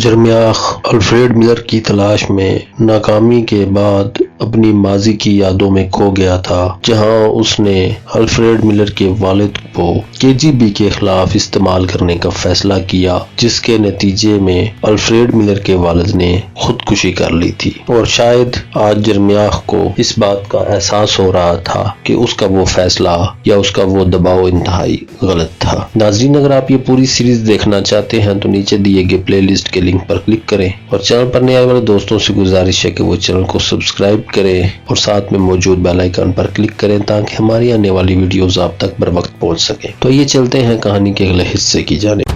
جرمیاخ Alfred Miller کی تلاش میں ناکامی کے بعد اپنی ماضی کی یادوں میں کھو گیا تھا، جہاں اس نے الفریڈ ملر کے والد کو KGB کے خلاف استعمال کرنے کا فیصلہ کیا، جس کے نتیجے میں الفریڈ ملر کے والد نے خودکشی کر لی تھی۔ اور شاید آج جرمیاخ کو اس بات کا احساس ہو رہا تھا کہ اس کا وہ فیصلہ یا اس کا وہ دباؤ انتہائی غلط تھا۔ ناظرین، اگر آپ یہ پوری سیریز دیکھنا چاہتے ہیں تو نیچے دیے گئے پلے لسٹ کے لنک پر کلک کریں، اور چینل پر نئے آنے والے دوستوں سے گزارش ہے کہ وہ چینل کو سبسکرائب کریں اور ساتھ میں موجود بیل آئیکن پر کلک کریں تاکہ ہماری آنے والی ویڈیوز آپ تک بر وقت پہنچ سکیں۔ تو یہ چلتے ہیں کہانی کے اگلے حصے کی جانب۔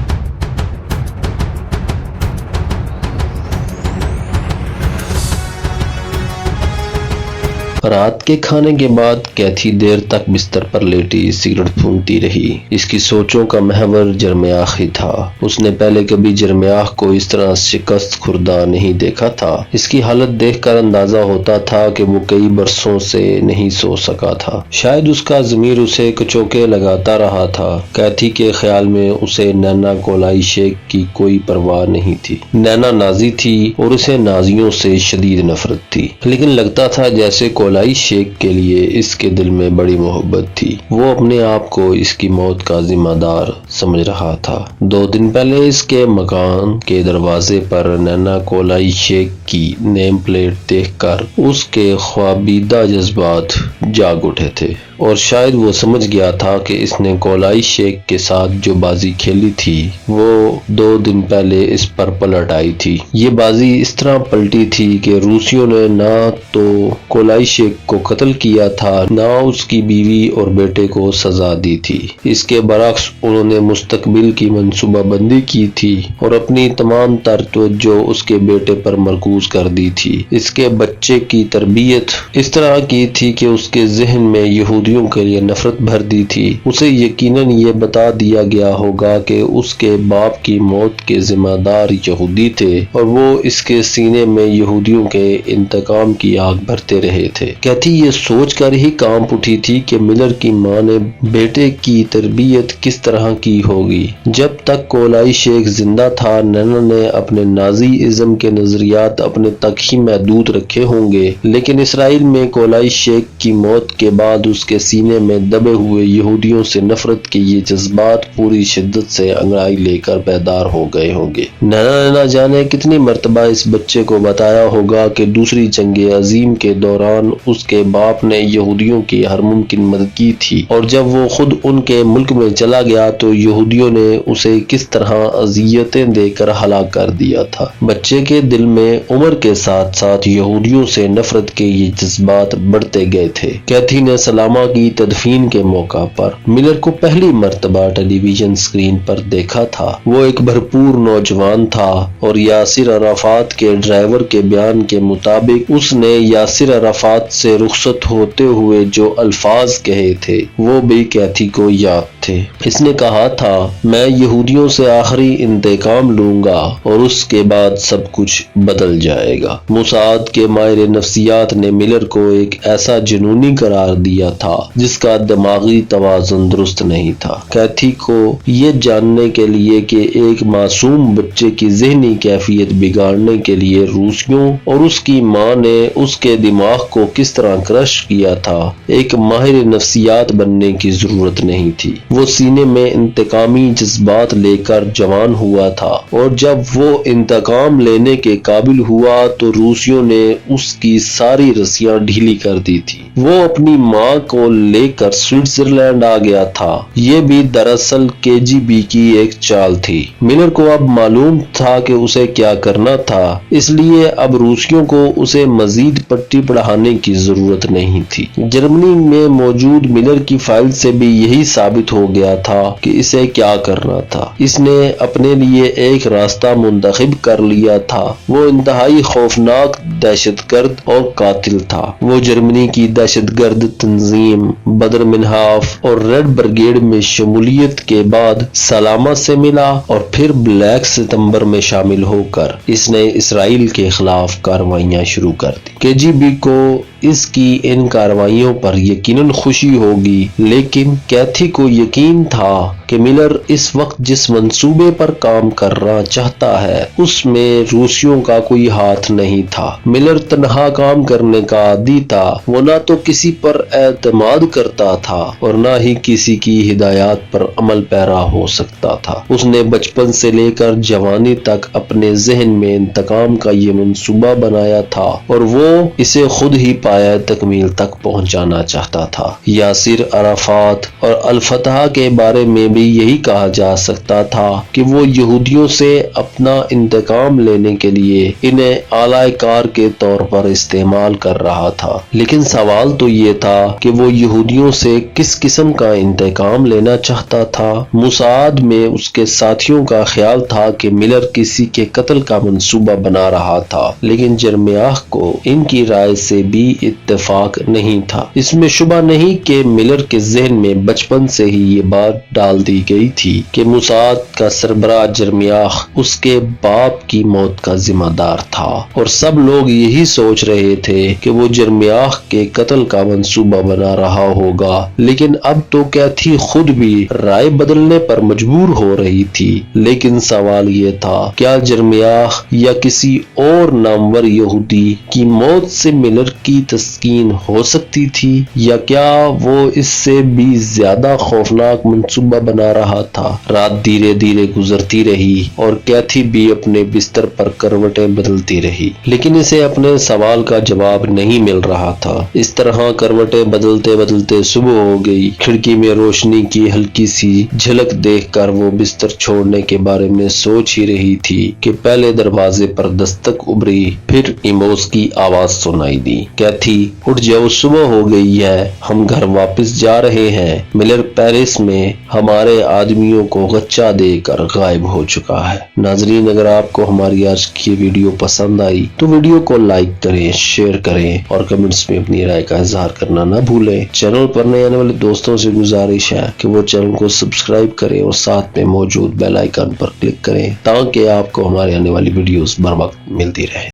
رات کے کھانے کے بعد کیتھی دیر تک بستر پر لیٹی سگریٹ پھونکتی رہی۔ اس کی سوچوں کا محور جرمیاخ ہی تھا۔ اس نے پہلے کبھی جرمیاخ کو اس طرح شکست خوردہ نہیں دیکھا تھا۔ اس کی حالت دیکھ کر اندازہ ہوتا تھا کہ وہ کئی برسوں سے نہیں سو سکا تھا۔ شاید اس کا ضمیر اسے کچوکے لگاتا رہا تھا۔ کیتھی کے خیال میں اسے نینا کولائی شیک کی کوئی پرواہ نہیں تھی۔ نینا نازی تھی اور اسے نازیوں سے شدید نفرت تھی، لیکن لگتا تھا جیسے کولائی شیک کے لیے اس کے دل میں بڑی محبت تھی۔ وہ اپنے آپ کو اس کی موت کا ذمہ دار سمجھ رہا تھا۔ 2 دن پہلے اس کے مکان کے دروازے پر نینا کولائی شیک کی نیم پلیٹ دیکھ کر اس کے خوابیدہ جذبات جاگ اٹھے تھے، اور شاید وہ سمجھ گیا تھا کہ اس نے کولائی شیک کے ساتھ جو بازی کھیلی تھی وہ 2 دن پہلے اس پر پلٹ آئی تھی۔ یہ بازی اس طرح پلٹی تھی کہ روسیوں نے نہ تو کولائی شیک کو قتل کیا تھا، نہ اس کی بیوی اور بیٹے کو سزا دی تھی۔ اس کے برعکس انہوں نے مستقبل کی منصوبہ بندی کی تھی اور اپنی تمام تر توجہ اس کے بیٹے پر مرکوز کر دی تھی۔ اس کے بچے کی تربیت اس طرح کی تھی کہ اس کے ذہن میں یہودیوں کے لیے نفرت بھر دی تھی۔ اسے یقیناً یہ بتا دیا گیا ہوگا کہ اس کے باپ کی موت کے ذمہ دار یہودی تھے، اور وہ اس کے سینے میں یہودیوں کے انتقام کی آگ بھرتے رہے تھے۔ کیتھی یہ سوچ کر ہی کانپ اٹھی تھی کہ ملر کی ماں نے بیٹے کی تربیت کس طرح کی ہوگی۔ جب تک کولائی شیک زندہ تھا، نینا نے اپنے نازی ازم کے نظریات اپنے تک ہی محدود رکھے ہوں گے، لیکن اسرائیل میں کولائی شیک کی موت کے بعد اس کے سینے میں دبے ہوئے یہودیوں سے نفرت کے یہ جذبات پوری شدت سے انگڑائی لے کر بیدار ہو گئے ہوں گے۔ نینا نے نہ جانے کتنی مرتبہ اس بچے کو بتایا ہوگا کہ دوسری جنگ عظیم کے دوران اس کے باپ نے یہودیوں کی ہر ممکن مدد کی تھی، اور جب وہ خود ان کے ملک میں چلا گیا تو یہودیوں نے اسے کس طرح اذیتیں دے کر ہلاک کر دیا تھا۔ بچے کے دل میں عمر کے ساتھ ساتھ یہودیوں سے نفرت کے یہ جذبات بڑھتے گئے تھے۔ کیتھی نے سلامہ کی تدفین کے موقع پر ملر کو پہلی مرتبہ ٹیلی ویژن اسکرین پر دیکھا تھا۔ وہ ایک بھرپور نوجوان تھا، اور یاسر عرفات کے ڈرائیور کے بیان کے مطابق اس نے یاسر عرفات سے رخصت ہوتے ہوئے جو الفاظ کہے تھے وہ بھی کیتھی کو یاد تھے۔ اس نے کہا تھا، میں یہودیوں سے آخری انتقام لوں گا اور اس کے بعد سب کچھ بدل جائے گا۔ موساد کے ماہر نفسیات نے ملر کو ایک ایسا جنونی قرار دیا تھا جس کا دماغی توازن درست نہیں تھا۔ کیتھی کو یہ جاننے کے لیے کہ ایک معصوم بچے کی ذہنی کیفیت بگاڑنے کے لیے روسیوں اور اس کی ماں نے اس کے دماغ کو کس طرح کرش کیا تھا، ایک ماہر نفسیات بننے کی ضرورت نہیں تھی۔ وہ سینے میں انتقامی جذبات لے کر جوان ہوا تھا، اور جب وہ انتقام لینے کے قابل ہوا تو روسیوں نے اس کی ساری رسیاں ڈھیلی کر دی تھی۔ وہ اپنی ماں کو لے کر سوئٹزرلینڈ آ گیا تھا۔ یہ بھی دراصل KGB کی ایک چال تھی۔ ملر کو اب معلوم تھا کہ اسے کیا کرنا تھا، اس لیے اب روسیوں کو اسے مزید پٹی پڑھانے کی ضرورت نہیں تھی۔ جرمنی میں موجود ملر کی فائل سے بھی یہی ثابت ہو گیا تھا کہ اسے کیا کرنا تھا۔ اس نے اپنے لیے ایک راستہ منتخب کر لیا تھا۔ وہ انتہائی خوفناک دہشت گرد اور قاتل تھا۔ وہ جرمنی کی دہشت گرد تنظیم بدر منحاف اور ریڈ بریگیڈ میں شمولیت کے بعد سلامہ سے ملا، اور پھر بلیک ستمبر میں شامل ہو کر اس نے اسرائیل کے خلاف کارروائیاں شروع کر دی۔ KGB کو اس کی ان کارروائیوں پر یقیناً خوشی ہوگی، لیکن کیتھی کو یقین تھا کہ ملر اس وقت جس منصوبے پر کام کرنا چاہتا ہے اس میں روسیوں کا کوئی ہاتھ نہیں تھا۔ ملر تنہا کام کرنے کا عادی تھا، وہ نہ تو کسی پر اعتماد کرتا تھا اور نہ ہی کسی کی ہدایات پر عمل پیرا ہو سکتا تھا۔ اس نے بچپن سے لے کر جوانی تک اپنے ذہن میں انتقام کا یہ منصوبہ بنایا تھا اور وہ اسے خود ہی پایہ تکمیل تک پہنچانا چاہتا تھا۔ یاسر عرفات اور الفتح کے بارے میں بھی یہی کہا جا سکتا تھا کہ وہ یہودیوں سے اپنا انتقام لینے کے لیے انہیں آلہ کار کے طور پر استعمال کر رہا تھا، لیکن سوال تو یہ تھا کہ وہ یہودیوں سے کس قسم کا انتقام لینا چاہتا تھا۔ موساد میں اس کے ساتھیوں کا خیال تھا کہ ملر کسی کے قتل کا منصوبہ بنا رہا تھا، لیکن جرمیاہ کو ان کی رائے سے بھی اتفاق نہیں تھا۔ اس میں شبہ نہیں کہ ملر کے ذہن میں بچپن سے ہی یہ بات ڈال دی گئی تھی کہ موساد کا سربراہ جرمیاہ اس کے باپ کی موت کا ذمہ دار تھا، اور سب لوگ یہی سوچ رہے تھے کہ وہ جرمیاہ کے قتل کا منصوبہ بنا رہا ہوگا۔ لیکن اب تو کیتھی خود بھی رائے بدلنے پر مجبور ہو رہی تھی۔ لیکن سوال یہ تھا، کیا جرمیاہ یا کسی اور نامور یہودی کی موت سے ملر کی تسکین ہو سکتی تھی، یا کیا وہ اس سے بھی زیادہ خوفناک منصوبہ بنا رہا تھا؟ رات دھیرے دھیرے گزرتی رہی اور کیتھی بھی اپنے بستر پر کروٹیں بدلتی رہی، لیکن اسے اپنے سوال کا جواب نہیں مل رہا تھا۔ اس طرح کروٹیں بدلتے بدلتے صبح ہو گئی۔ کھڑکی میں روشنی کی ہلکی سی جھلک دیکھ کر وہ بستر چھوڑنے کے بارے میں سوچ ہی رہی تھی کہ پہلے دروازے پر دستک ابھری، پھر ایموس کی آواز سنائی دی، کیتھی اٹھ جاؤ، صبح ہو گئی ہے، ہم گھر واپس جا رہے ہیں۔ ملر پیرس میں ہمارے آدمیوں کو غچہ دے کر غائب ہو چکا ہے۔ ناظرین، اگر آپ کو ہماری آج کی ویڈیو پسند آئی تو ویڈیو کو لائک کریں، شیئر کریں اور کمنٹس میں اپنی رائے کا اظہار کرنا نہ بھولیں۔ چینل پر نئے آنے والے دوستوں سے گزارش ہے کہ وہ چینل کو سبسکرائب کریں اور ساتھ میں موجود بیل آئیکن پر کلک کریں تاکہ آپ کو ہمارے آنے والی ویڈیوز بر وقت ملتی رہے۔